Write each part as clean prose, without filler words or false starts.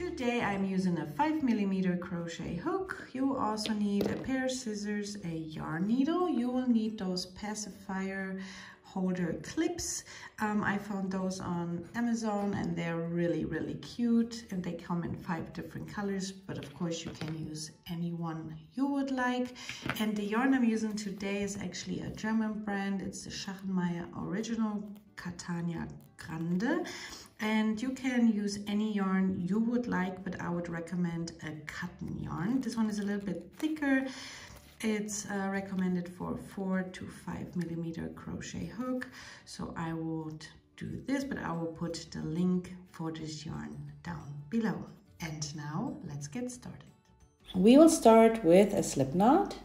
Today I'm using a 5mm crochet hook. You also need a pair of scissors, a yarn needle. You will need those Pacifier Holder clips. I found those on Amazon and they're really cute, and they come in 5 different colors, but of course you can use any one you would like. And the yarn I'm using today is actually a German brand. It's the Schachenmeier Original Catania Grande. And you can use any yarn you would like, but I would recommend a cotton yarn. This one is a little bit thicker. It's recommended for 4 to 5mm crochet hook. So I would do this, but I will put the link for this yarn down below. And now let's get started. We will start with a slip knot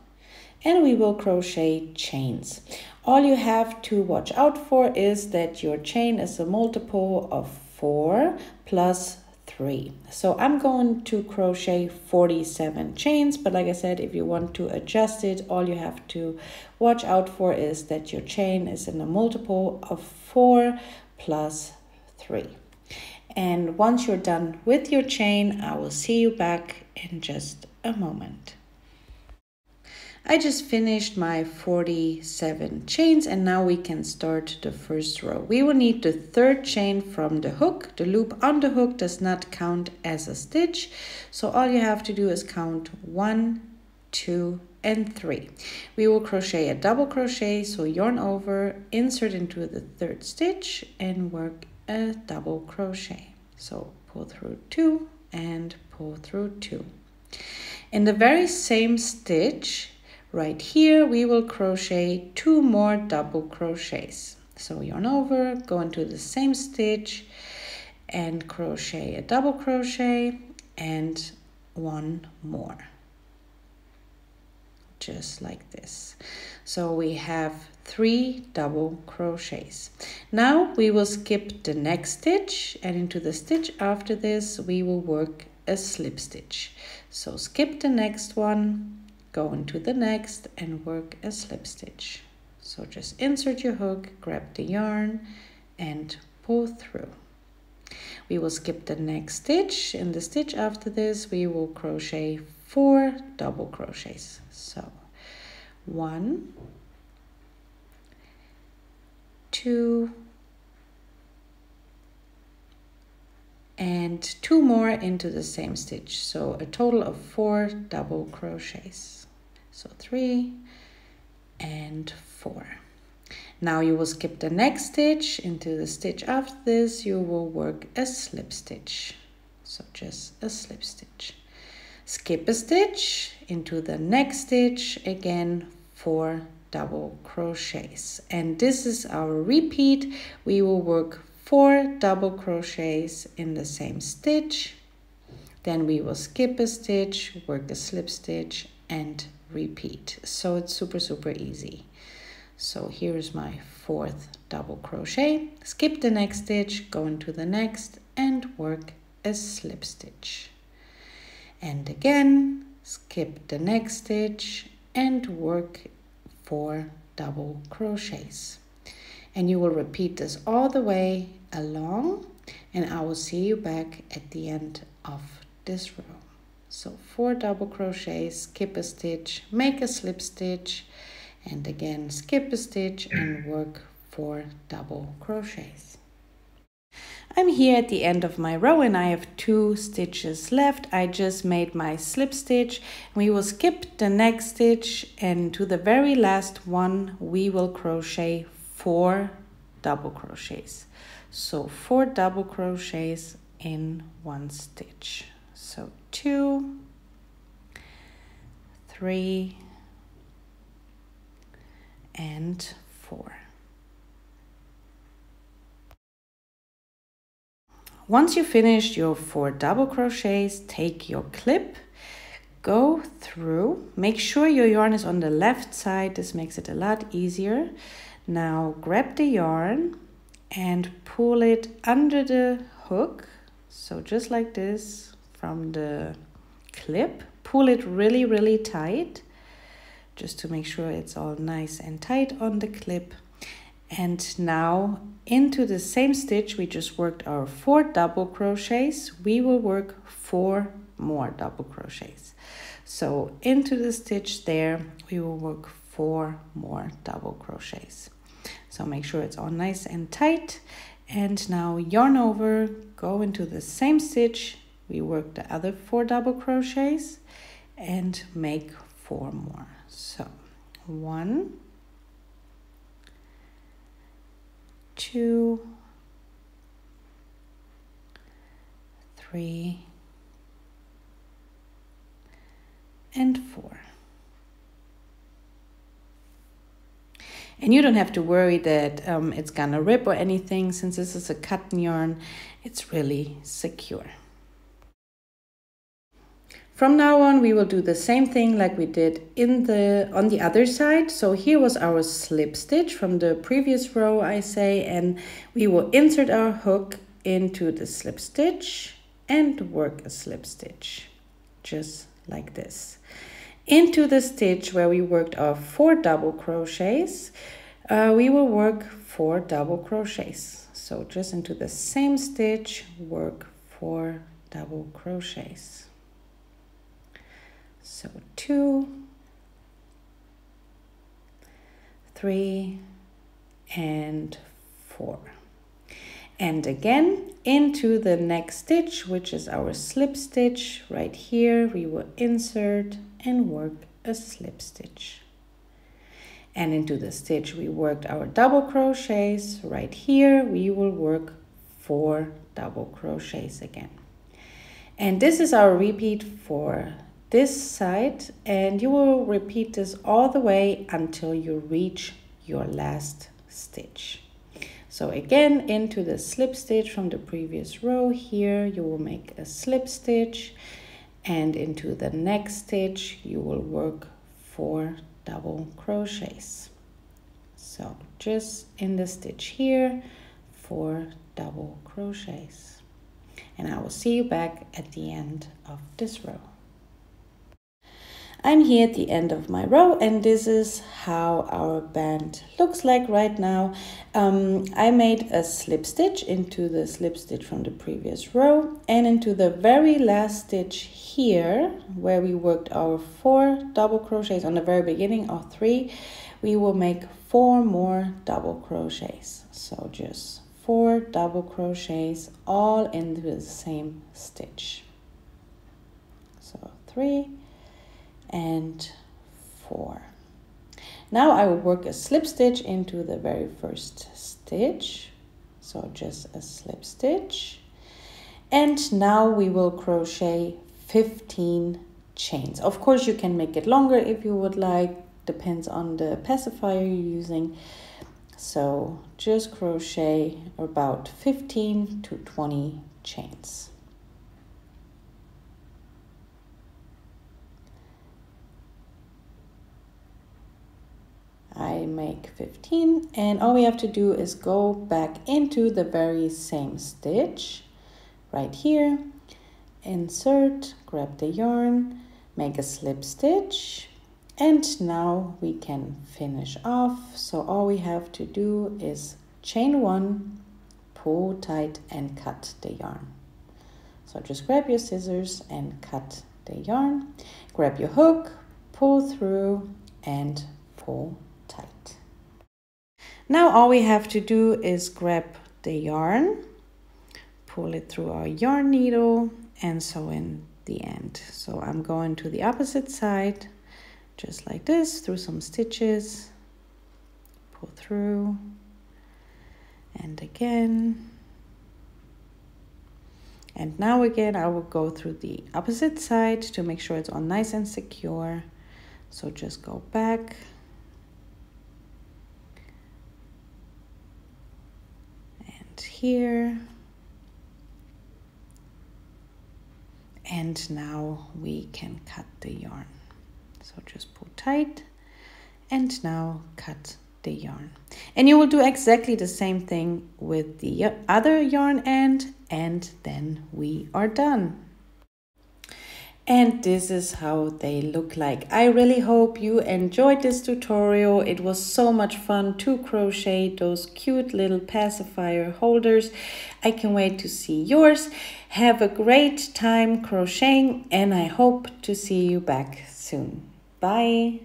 and we will crochet chains. All you have to watch out for is that your chain is a multiple of 4 plus 3. So I'm going to crochet 47 chains, but like I said, if you want to adjust it, all you have to watch out for is that your chain is in a multiple of 4 plus 3. And once you're done with your chain, I will see you back in just a moment. I just finished my 47 chains and now we can start the first row. We will need the 3rd chain from the hook. The loop on the hook does not count as a stitch. So all you have to do is count 1, 2, and 3. We will crochet a double crochet, so yarn over, insert into the 3rd stitch and work a double crochet. So pull through 2 and pull through 2. In the very same stitch, right here, we will crochet 2 more double crochets. So yarn over, go into the same stitch and crochet a double crochet and 1 more. Just like this. So we have 3 double crochets. Now we will skip the next stitch, and into the stitch after this, we will work a slip stitch. So skip the next one, go into the next and work a slip stitch. So just insert your hook, grab the yarn and pull through. We will skip the next stitch. In the stitch after this, we will crochet 4 double crochets. So 1, 2, and 2 more into the same stitch. So a total of 4 double crochets. So 3 and 4. Now you will skip the next stitch. Into the stitch after this, you will work a slip stitch. So just a slip stitch. Skip a stitch, into the next stitch, again 4 double crochets. And this is our repeat. We will work 4 double crochets in the same stitch. Then we will skip a stitch, work a slip stitch and repeat. So it's super easy. So here's my 4th double crochet. Skip the next stitch, go into the next and work a slip stitch. And again, skip the next stitch and work 4 double crochets. And you will repeat this all the way along, and I will see you back at the end of this row. So 4 double crochets, skip a stitch, make a slip stitch, and again skip a stitch and work 4 double crochets. I'm here at the end of my row and I have 2 stitches left. I just made my slip stitch. We will skip the next stitch, and to the very last one we will crochet 4 double crochets. So 4 double crochets in 1 stitch. So 2, 3, and 4. Once you finished your 4 double crochets, take your clip, go through, make sure your yarn is on the left side. This makes it a lot easier. Now grab the yarn and pull it under the hook. So just like this from the clip, pull it really tight, just to make sure it's all nice and tight on the clip. And now into the same stitch we just worked our 4 double crochets, we will work 4 more double crochets. So into the stitch there we will work 4 more double crochets. So make sure it's all nice and tight. And now yarn over, go into the same stitch, we work the other 4 double crochets and make 4 more. So 1, 2, 3, and 4. And you don't have to worry that it's gonna rip or anything, since this is a cotton yarn, it's really secure. From now on, we will do the same thing like we did on the other side. So here was our slip stitch from the previous row, I say, and we will insert our hook into the slip stitch and work a slip stitch, just like this. Into the stitch where we worked our 4 double crochets, we will work 4 double crochets. So just into the same stitch, work 4 double crochets. So 2, 3, and 4. And again into the next stitch, which is our slip stitch. Right here we will insert and work a slip stitch. And into the stitch we worked our double crochets. Right here we will work 4 double crochets again. And this is our repeat for this side, and you will repeat this all the way until you reach your last stitch. So again, into the slip stitch from the previous row, here you will make a slip stitch, and into the next stitch you will work 4 double crochets. So just in the stitch here, 4 double crochets. And I will see you back at the end of this row. I'm here at the end of my row, and this is how our band looks like right now. I made a slip stitch into the slip stitch from the previous row, and into the very last stitch here where we worked our 4 double crochets on the very beginning of 3, we will make 4 more double crochets. So just 4 double crochets all into the same stitch. So 3 and 4. Now I will work a slip stitch into the very first stitch. So just a slip stitch. And now we will crochet 15 chains. Of course you can make it longer if you would like, depends on the pacifier you're using. So just crochet about 15 to 20 chains. I make 15, and all we have to do is go back into the very same stitch right here, insert, grab the yarn, make a slip stitch, and now we can finish off. So all we have to do is chain 1, pull tight, and cut the yarn. So just grab your scissors and cut the yarn, grab your hook, pull through, and pull tight. Now all we have to do is grab the yarn, pull it through our yarn needle, and sew in the end. So I'm going to the opposite side, just like this, through some stitches, pull through, and again. And now again I will go through the opposite side to make sure it's all nice and secure. So just go back, here, and now we can cut the yarn. So just pull tight, and now cut the yarn. And you will do exactly the same thing with the other yarn end, and then we are done. And this is how they look like. I really hope you enjoyed this tutorial. It was so much fun to crochet those cute little pacifier holders. I can wait to see yours. Have a great time crocheting, and I hope to see you back soon. Bye.